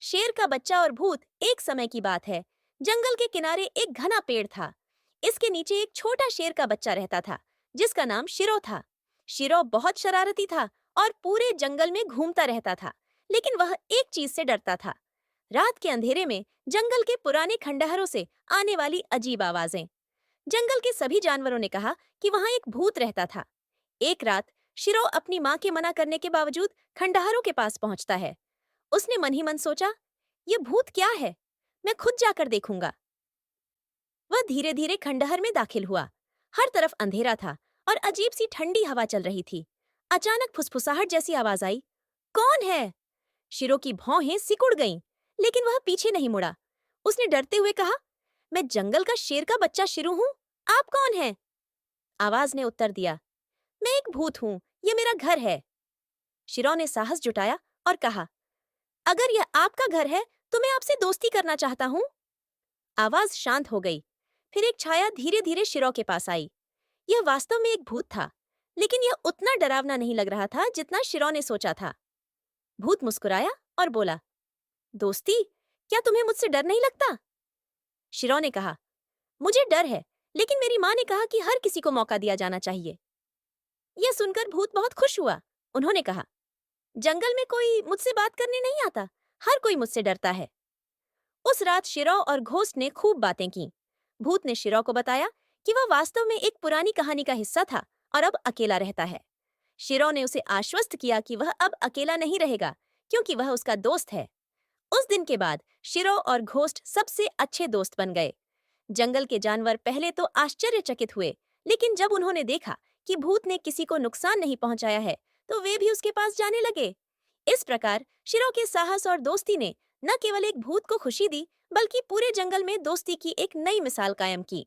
शेर का बच्चा और भूत। एक समय की बात है। जंगल के किनारे एक घना पेड़ था। इसके नीचे एक छोटा शेर का बच्चा रहता था, जिसका नाम शिरो था। शिरो बहुत शरारती था और पूरे जंगल में घूमता रहता था, लेकिन वह एक चीज से डरता था। रात के अंधेरे में जंगल के पुराने खंडहरों से आने वाली अजीब आवाजें। जंगल के सभी जानवरों ने कहा कि वहां एक भूत रहता था। एक रात शिरो अपनी माँ के मना करने के बावजूद खंडहरों के पास पहुंचता है। उसने मन ही मन सोचा, ये भूत क्या है, मैं खुद जाकर देखूंगा। वह धीरे धीरे खंडहर में दाखिल हुआ। हर तरफ अंधेरा था और अजीब सी ठंडी हवा चल रही थी। अचानक फुसफुसाहट जैसी आवाज आई। कौन है? शिरो की भौहें सिकुड़ गईं, लेकिन वह पीछे नहीं मुड़ा। उसने डरते हुए कहा, मैं जंगल का शेर का बच्चा शिरू हूँ। आप कौन हैं? आवाज ने उत्तर दिया, मैं एक भूत हूँ, ये मेरा घर है। शिरो ने साहस जुटाया और कहा, अगर यह आपका घर है तो मैं आपसे दोस्ती करना चाहता हूँ। आवाज शांत हो गई। फिर एक छाया धीरे धीरे शिरो के पास आई। यह वास्तव में एक भूत था, लेकिन यह उतना डरावना नहीं लग रहा था जितना शिरो ने सोचा था। भूत मुस्कुराया और बोला, दोस्ती, क्या तुम्हें मुझसे डर नहीं लगता? शिरो ने कहा, मुझे डर है, लेकिन मेरी माँ ने कहा कि हर किसी को मौका दिया जाना चाहिए। यह सुनकर भूत बहुत खुश हुआ। उन्होंने कहा, जंगल में कोई मुझसे बात करने नहीं आता, हर कोई मुझसे डरता है। उस रात शिरो और घोस्ट ने खूब बातें की। भूत ने शिरो को बताया कि वह वास्तव में एक पुरानी कहानी का हिस्सा था और अब अकेला रहता है। शिरो ने उसे आश्वस्त किया कि वह अब अकेला नहीं रहेगा, क्योंकि वह उसका दोस्त है। उस दिन के बाद शिरो और घोस्ट सबसे अच्छे दोस्त बन गए। जंगल के जानवर पहले तो आश्चर्यचकित हुए, लेकिन जब उन्होंने देखा कि भूत ने किसी को नुकसान नहीं पहुंचाया है, तो वे भी उसके पास जाने लगे। इस प्रकार शिरो के साहस और दोस्ती ने न केवल एक भूत को खुशी दी, बल्कि पूरे जंगल में दोस्ती की एक नई मिसाल कायम की।